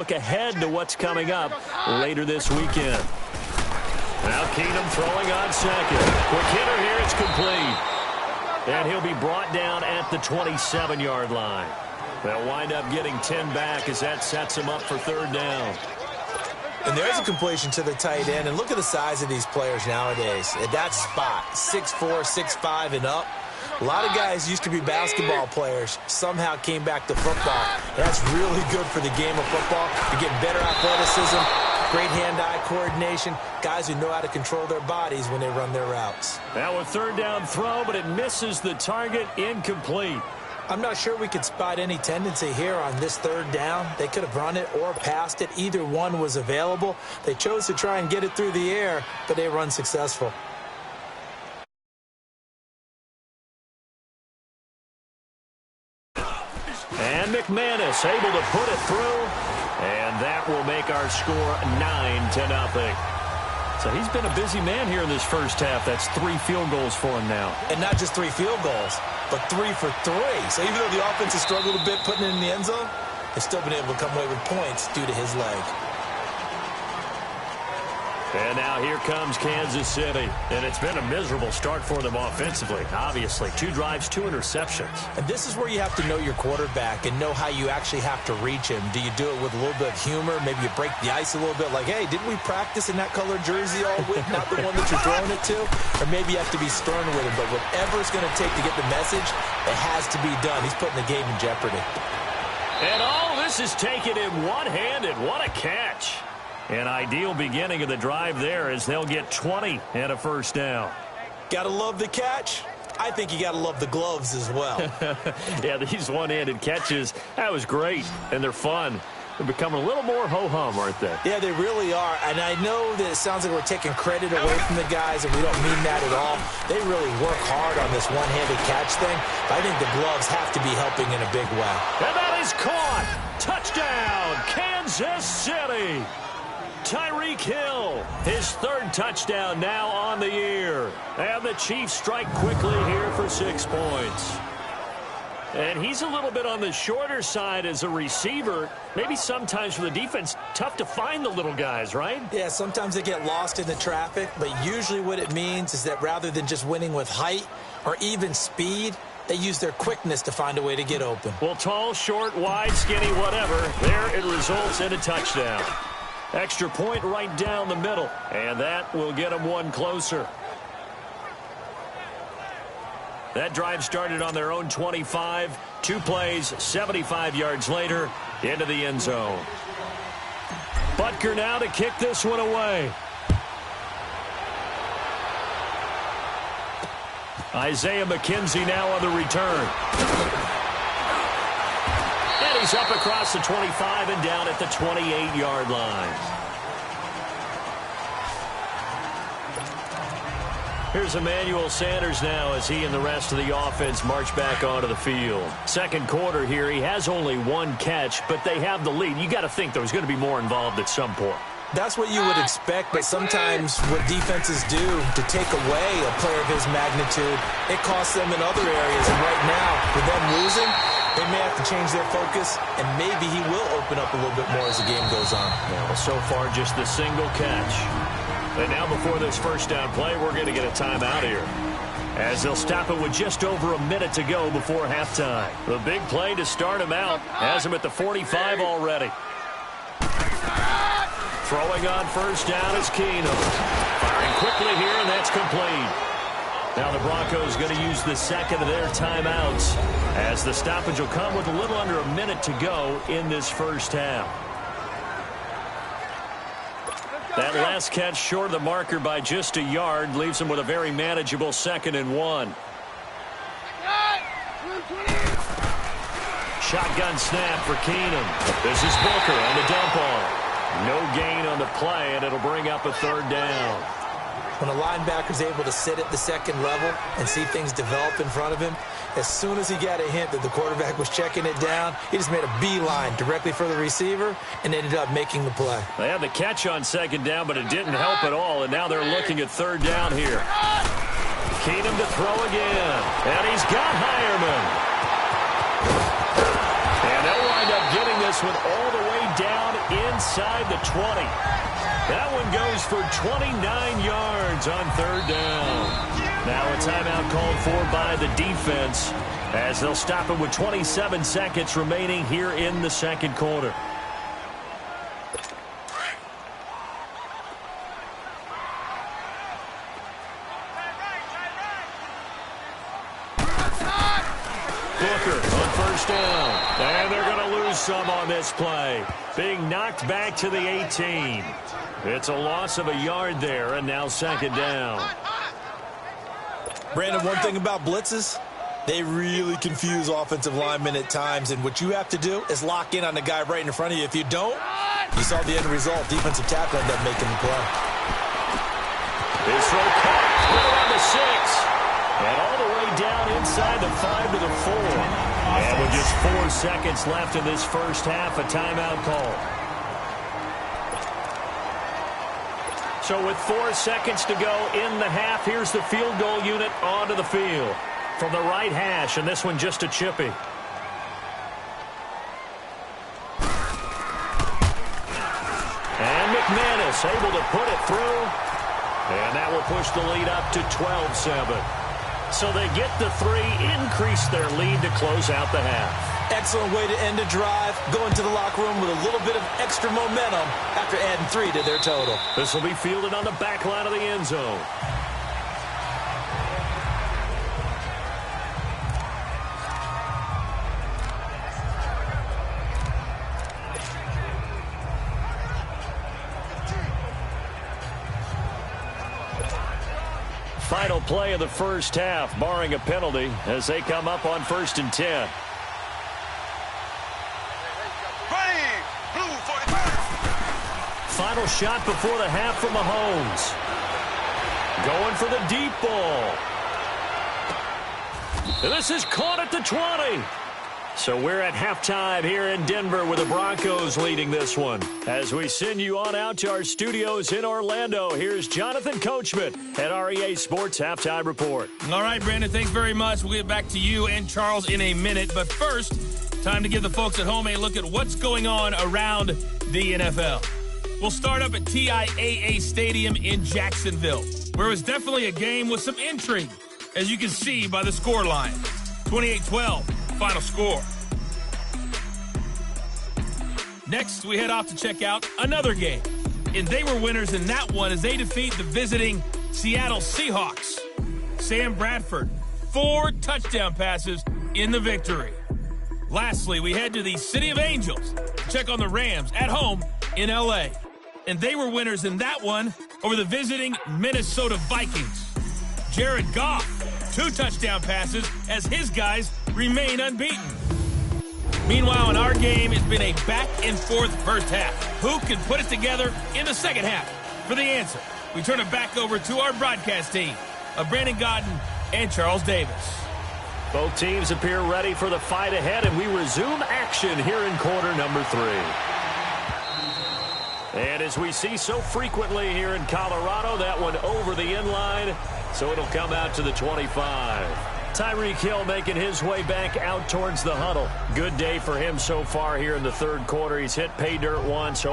Look ahead to what's coming up later this weekend. Now Keenum throwing on second. Quick hitter here, it's complete. And he'll be brought down at the 27-yard line. They'll wind up getting 10 back as that sets him up for third down. And there's a completion to the tight end. And look at the size of these players nowadays. At that spot, 6'4", 6'5", and up. A lot of guys used to be basketball players, somehow came back to football. That's really good for the game of football. You're getting better athleticism, great hand-eye coordination, guys who know how to control their bodies when they run their routes. Now a third down throw, but it misses the target, incomplete. I'm not sure we could spot any tendency here on this third down. They could have run it or passed it. Either one was available. They chose to try and get it through the air, but they were unsuccessful. And McManus able to put it through, and that will make our score 9-0. So he's been a busy man here in this first half. That's 3 field goals for him now. And not just 3 field goals, but 3 for 3. So even though the offense has struggled a bit putting it in the end zone, they've still been able to come away with points due to his leg. And now here comes Kansas City. And it's been a miserable start for them offensively, obviously. 2 drives, 2 interceptions. And this is where you have to know your quarterback and know how you actually have to reach him. Do you do it with a little bit of humor? Maybe you break the ice a little bit like, hey, didn't we practice in that colored jersey all week? Not the one that you're throwing it to? Or maybe you have to be stern with him. But whatever it's going to take to get the message, it has to be done. He's putting the game in jeopardy. And all this is taken in one-handed. What a catch. An ideal beginning of the drive there as they'll get 20 and a first down. Gotta love the catch. I think you gotta love the gloves as well. Yeah, these one-handed catches, that was great, and they're fun. They're becoming a little more ho-hum, aren't they? Yeah, they really are. And I know that it sounds like we're taking credit away from the guys, and we don't mean that at all. They really work hard on this one-handed catch thing. But I think the gloves have to be helping in a big way. And that is caught. Touchdown, Kansas City. Tyreek Hill, his 3rd touchdown now on the year. And the Chiefs strike quickly here for 6 points. And he's a little bit on the shorter side as a receiver. Maybe sometimes for the defense, tough to find the little guys, right? Yeah, sometimes they get lost in the traffic, but usually what it means is that rather than just winning with height or even speed, they use their quickness to find a way to get open. Well, tall, short, wide, skinny, whatever, there it results in a touchdown. Extra point right down the middle, and that will get them 1 closer. That drive started on their own 25. 2 plays, 75 yards later, into the end zone. Butker now to kick this one away. Isaiah McKenzie now on the return. And he's up across the 25 and down at the 28-yard line. Here's Emmanuel Sanders now as he and the rest of the offense march back onto the field. Second quarter here, he has only 1 catch, but they have the lead. You got to think there's going to be more involved at some point. That's what you would expect, but sometimes what defenses do to take away a player of his magnitude, it costs them in other areas. And right now, with them losing, they may have to change their focus, and maybe he will open up a little bit more as the game goes on. Yeah, well, so far, just the single catch. And now before this first down play, we're going to get a timeout here, as they'll stop it with just over a minute to go before halftime. The big play to start him out has him at the 45 already. Throwing on first down is Keenum. Firing quickly here, and that's complete. Now the Broncos going to use the second of their timeouts, as the stoppage will come with a little under a minute to go in this first half. That last catch short of the marker by just a yard leaves him with a very manageable 2nd and 1. Shotgun snap for Keenum. This is Booker on the dump off. No gain on the play, and it'll bring up a 3rd down. When a linebacker's able to sit at the second level and see things develop in front of him, as soon as he got a hint that the quarterback was checking it down, he just made a beeline directly for the receiver and ended up making the play. They had the catch on 2nd down, but it didn't help at all, and now they're looking at 3rd down here. Keenum to throw again, and he's got Hireman. And they'll wind up getting this one all the way down inside the 20. That one goes for 29 yards on third down. Now a timeout called for by the defense as they'll stop it with 27 seconds remaining here in the second quarter. And they're going to lose some on this play. Being knocked back to the 18. It's a loss of a yard there, and now second down. Brandon, one thing about blitzes, they really confuse offensive linemen at times, and what you have to do is lock in on the guy right in front of you. If you don't, you saw the end result. Defensive tackle ended up making the play. This throw caught, put it on the 6. And all the way down inside the 5 to the 4. And with just 4 seconds left in this first half, a timeout call. So with 4 seconds to go in the half, here's the field goal unit onto the field. From the right hash, and this one just a chippy. And McManus able to put it through. And that will push the lead up to 12-7. So they get the 3, increase their lead to close out the half. Excellent way to end a drive, going to the locker room with a little bit of extra momentum after adding 3 to their total. This will be fielded on the back line of the end zone. Final play of the first half, barring a penalty, as they come up on 1st and 10. Final shot before the half from Mahomes. Going for the deep ball. And this is caught at the 20. So we're at halftime here in Denver with the Broncos leading this one. As we send you on out to our studios in Orlando, here's Jonathan Coachman at REA Sports Halftime Report. All right, Brandon, thanks very much. We'll get back to you and Charles in a minute. But first, time to give the folks at home a look at what's going on around the NFL. We'll start up at TIAA Stadium in Jacksonville, where it was definitely a game with some intrigue, as you can see by the score line. 28-12. Final score. Next, we head off to check out another game. And they were winners in that one as they defeat the visiting Seattle Seahawks. Sam Bradford, 4 touchdown passes in the victory. Lastly, we head to the City of Angels to check on the Rams at home in L.A. And they were winners in that one over the visiting Minnesota Vikings. Jared Goff, 2 touchdown passes as his guys remain unbeaten. Meanwhile, in our game, it's been a back-and-forth first half. Who can put it together in the second half? For the answer, we turn it back over to our broadcast team of Brandon Godden and Charles Davis. Both teams appear ready for the fight ahead, and we resume action here in quarter number 3. And as we see so frequently here in Colorado, that one over the end line, so it'll come out to the 25. Tyreek Hill making his way back out towards the huddle. Good day for him so far here in the third quarter. He's hit pay dirt once.